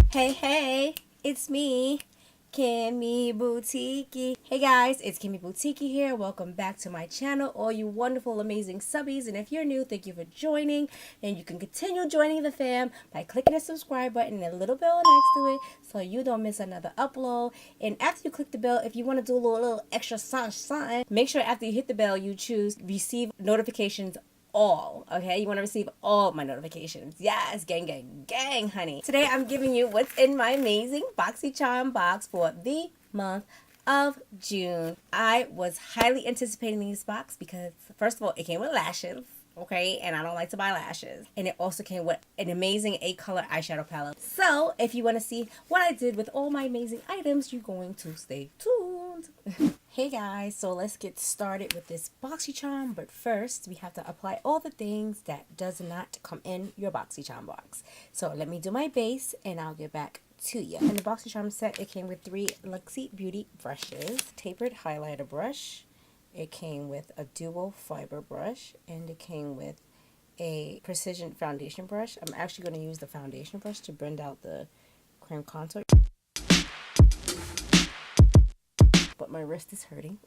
Hey, hey, it's me, Kimmy Boutiki. Hey guys, it's Kimmy Boutiki here. Welcome back to my channel, all you wonderful, amazing subbies. And if you're new, thank you for joining. And you can continue joining the fam by clicking the subscribe button and the little bell next to it so you don't miss another upload. And after you click the bell, if you want to do a little extra something, make sure after you hit the bell, you choose receive notifications all. Okay, you want to receive all my notifications. Yes, gang gang gang, honey. Today I'm giving you what's in my amazing BoxyCharm box for the month of June. I was highly anticipating this box because first of all, it came with lashes. Okay, and I don't like to buy lashes. And it also came with an amazing 8-color eyeshadow palette. So if you want to see what I did with all my amazing items, you're going to stay tuned. Hey guys, so let's get started with this BoxyCharm. But first, we have to apply all the things that does not come in your BoxyCharm box. So let me do my base and I'll get back to you. In the BoxyCharm set, it came with 3 Luxie Beauty brushes, tapered highlighter brush. It came with a dual fiber brush, and it came with a precision foundation brush. I'm actually going to use the foundation brush to blend out the cream contour. But my wrist is hurting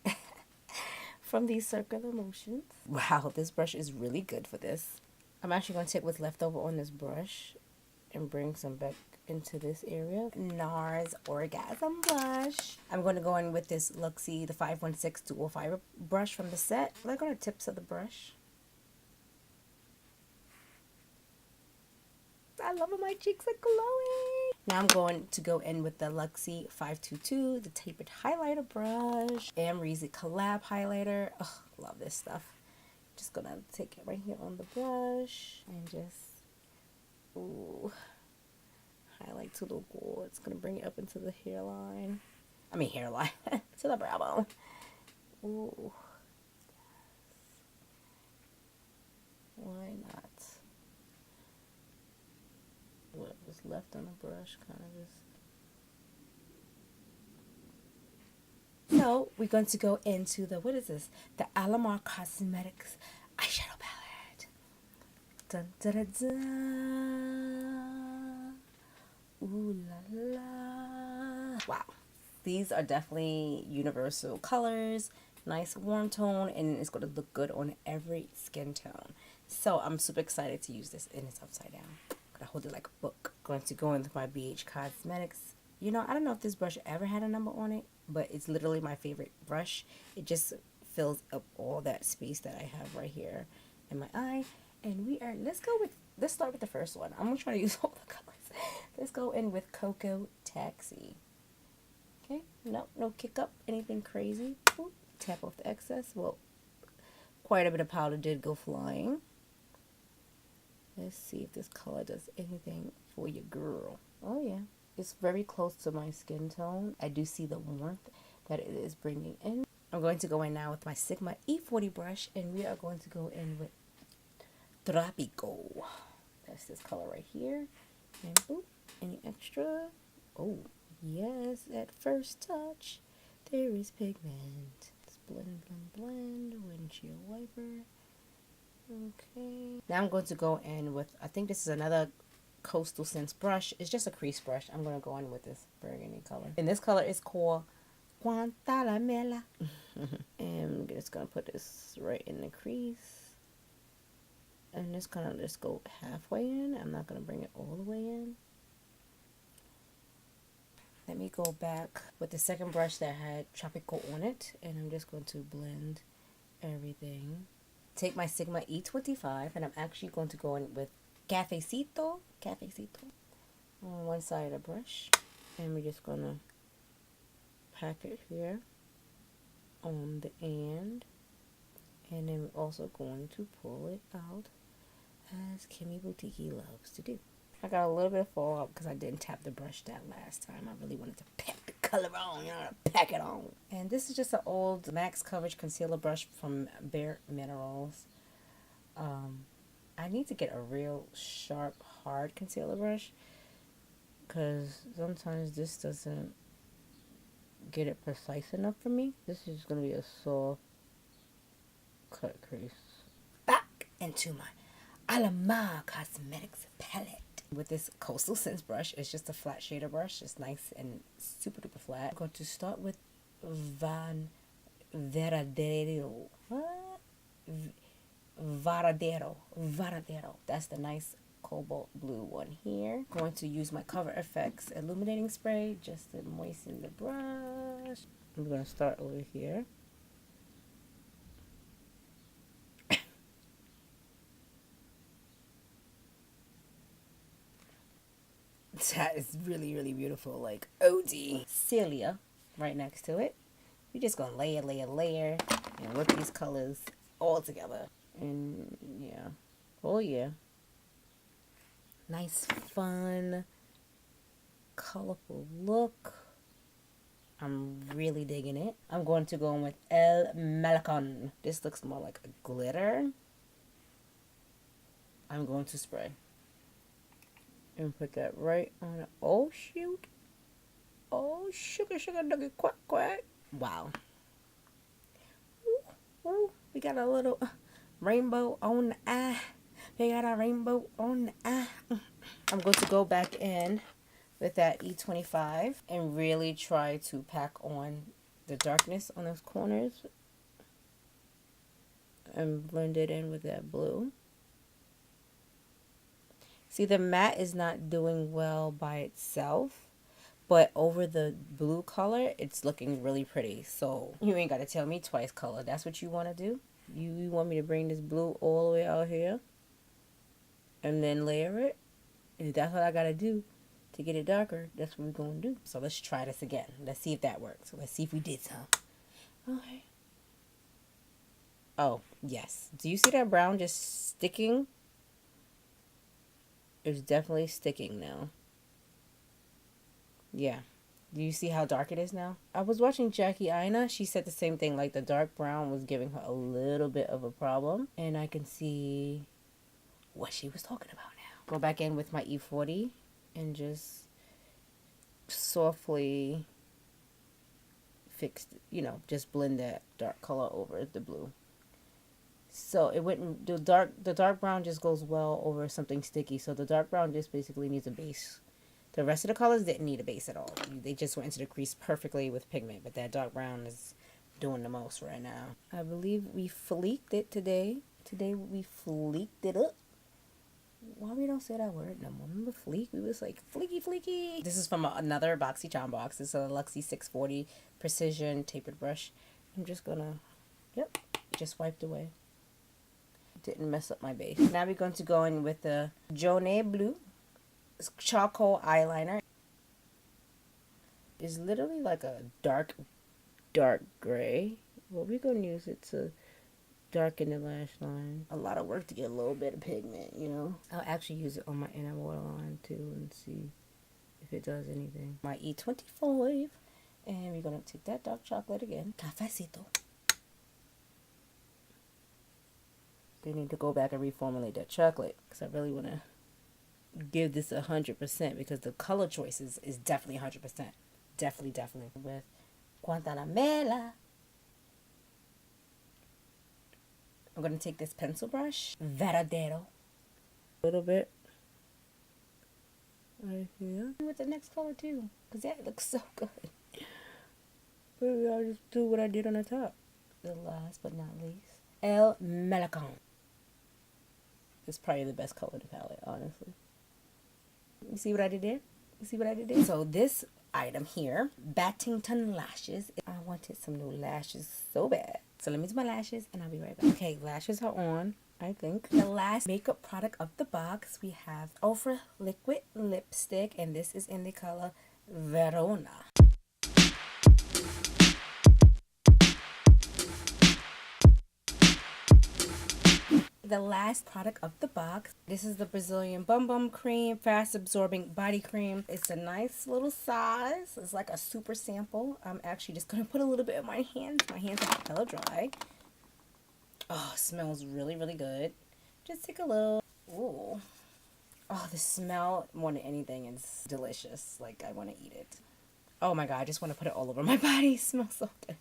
from these circular motions. Wow, this brush is really good for this. I'm actually going to take what's left over on this brush and bring some back into this area. Nars Orgasm blush. I'm going to go in with this Luxie, the 516 dual fiber brush from the set. Look on the tips of the brush. I love it. My cheeks are glowing. Now I'm going to go in with the Luxie 522, the tapered highlighter brush. Amreazy collab highlighter. Oh, love this stuff. Just gonna take it right here on the brush and just, ooh, highlight to the wall. It's gonna bring it up into the hairline. I mean hairline to the brow bone. Ooh, why not? What was left on the brush kind of just. So we're going to go into the, what is this? The Alamar Cosmetics eyeshadow palette. Dun dun dun dun. Ooh la la. Wow. These are definitely universal colors. Nice warm tone, and it's going to look good on every skin tone. So I'm super excited to use this, and it's upside down. I hold it like a book. Going to go in with my BH Cosmetics. You know, I don't know if this brush ever had a number on it, but it's literally my favorite brush. It just fills up all that space that I have right here in my eye. And let's start with the first one. I'm going to try to use all the colors. Let's go in with Cocoa Taxi. Okay, no kick up, anything crazy. Ooh, tap off the excess. Well, quite a bit of powder did go flying. Let's see if this color does anything for your girl. Oh yeah, it's very close to my skin tone. I do see the warmth that it is bringing in. I'm going to go in now with my Sigma E40 brush, and we are going to go in with Tropico. That's this color right here. And boop, any extra? Oh yes, at first touch, there is pigment. Let's blend, blend, blend. Windshield wiper. Okay. Now I'm going to go in with, I think this is another Coastal Scents brush. It's just a crease brush. I'm going to go in with this burgundy color. And this color is called Guantanamela. And I'm just going to put this right in the crease. And just kind of just go halfway in. I'm not going to bring it all the way in. Let me go back with the second brush that had Tropical on it. And I'm just going to blend everything. Take my Sigma E25, and I'm actually going to go in with Cafecito on one side of the brush, and we're just going to pack it here on the end, and then we're also going to pull it out as KimmyBoutiki loves to do. I got a little bit of fallout because I didn't tap the brush that last time. I really wanted to pack the color on, you know, to pack it on. And this is just an old max coverage concealer brush from Bare Minerals. I need to get a real sharp, hard concealer brush because sometimes this doesn't get it precise enough for me. This is going to be a soft cut crease. Back into my Alamar Cosmetics palette. with this Coastal Scents brush. It's just a flat shader brush. It's nice and super duper flat. I'm going to start with Varadero. What? Varadero. That's the nice cobalt blue one here. Going to use my CoverFX Illuminating Spray just to moisten the brush. I'm going to start over here. That is really, really beautiful. Like OD. Celia right next to it. We're just going to layer, and work these colors all together. And yeah. Oh yeah. Nice, fun, colorful look. I'm really digging it. I'm going to go in with El Malacon. This looks more like a glitter. I'm going to spray. And put that right on it. Oh, shoot. Oh, sugar, nugget, quack, quack. Wow. Ooh, ooh. We got a little rainbow on the eye. We got a rainbow on the eye. I'm going to go back in with that E25 and really try to pack on the darkness on those corners and blend it in with that blue. See, the matte is not doing well by itself, but over the blue color, it's looking really pretty. So you ain't got to tell me twice color. That's what you want to do? You want me to bring this blue all the way out here and then layer it? And if that's what I got to do to get it darker, that's what we're going to do. So let's try this again. Let's see if that works. Let's see if we did some. Okay. Oh, yes. Do you see that brown just sticking? It's definitely sticking now. Yeah. Do you see how dark it is now? I was watching Jackie Aina. She said the same thing. Like the dark brown was giving her a little bit of a problem. And I can see what she was talking about now. Go back in with my E40 and just softly fix, just blend that dark color over the blue. So it wouldn't, the dark brown just goes well over something sticky. So the dark brown just basically needs a base. The rest of the colors didn't need a base at all. They just went into the crease perfectly with pigment. But that dark brown is doing the most right now. I believe we fleeked it today. Today we fleeked it up. Why we don't say that word no more? Remember fleek? We was like fleeky. This is from another BoxyCharm box. It's a Luxie 640 Precision Tapered Brush. I'm just gonna, just wiped away. Didn't mess up my base. Now we're going to go in with the Jonteblu charcoal eyeliner. It's literally like a dark gray. Well, we're going to use it to darken the lash line. A lot of work to get a little bit of pigment, I'll actually use it on my inner waterline too and see if it does anything. My E25. And we're going to take that dark chocolate again. Cafecito. They need to go back and reformulate that chocolate because I really want to give this 100% because the color choices is definitely 100%. Definitely. With Guantanamela. I'm going to take this pencil brush, Varadero, a little bit right here. With the next color too because that looks so good. Maybe I'll just do what I did on the top. The last but not least, El Malacon. It's probably the best color in the palette, honestly. You see what I did there? So this item here, Battington Lashes. I wanted some new lashes so bad. So let me do my lashes and I'll be right back. Okay, lashes are on, I think. The last makeup product of the box, we have Ofra Liquid Lipstick. And this is in the color Verona. The last product of the box. This is the Barazillian Bum Bum Cream, fast absorbing body cream. It's a nice little size. It's like a super sample. I'm actually just going to put a little bit in my hands. My hands are hella dry. Oh, it smells really, really good. Just take a little. Ooh. Oh, the smell more than anything is delicious. Like, I want to eat it. Oh my God, I just want to put it all over my body. It smells so good.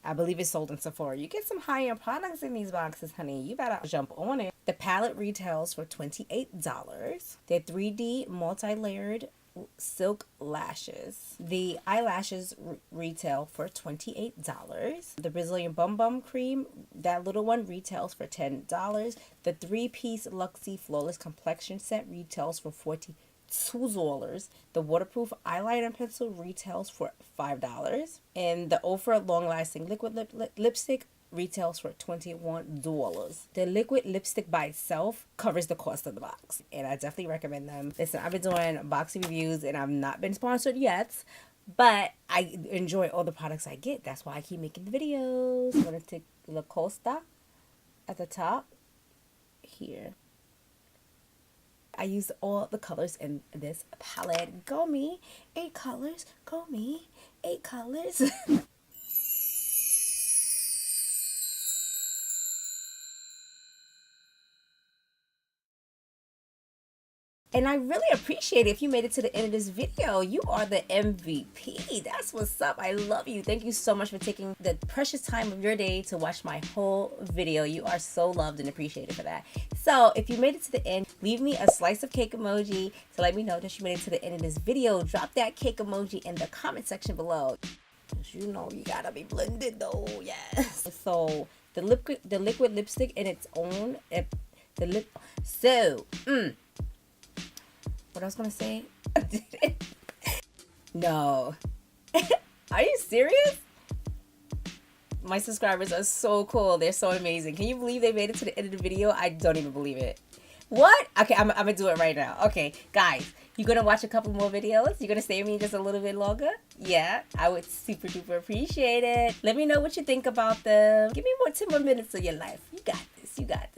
I believe it's sold in Sephora. You get some high-end products in these boxes, honey. You better jump on it. The palette retails for $28. They're 3D multi-layered silk lashes. The eyelashes retail for $28. The Brazilian Bum Bum cream, that little one, retails for $10. The 3-piece Luxie Flawless Complexion set retails for $42. The waterproof eyeliner pencil retails for $5. And the Ofra long lasting liquid lipstick retails for $21. The liquid lipstick by itself covers the cost of the box, and I definitely recommend them. Listen, I've been doing boxy reviews and I've not been sponsored yet, but I enjoy all the products I get. That's why I keep making the videos. I'm gonna take La Costa at the top here. I used all the colors in this palette. Go me, 8 colors. Go me, 8 colors. And I really appreciate it if you made it to the end of this video. You are the MVP. That's what's up. I love you. Thank you so much for taking the precious time of your day to watch my whole video. You are so loved and appreciated for that. So if you made it to the end, leave me a slice of cake emoji to let me know that you made it to the end of this video. Drop that cake emoji in the comment section below. You know you gotta be blended though. Yes. So the liquid lipstick in its own, what I was gonna say? No. Are you serious? My subscribers are so cool. They're so amazing. Can you believe they made it to the end of the video? I don't even believe it. What? Okay, I'm gonna do it right now. Okay, guys, you gonna watch a couple more videos? You gonna stay with me just a little bit longer? Yeah, I would super duper appreciate it. Let me know what you think about them. Give me 10 more minutes of your life. You got this. You got this.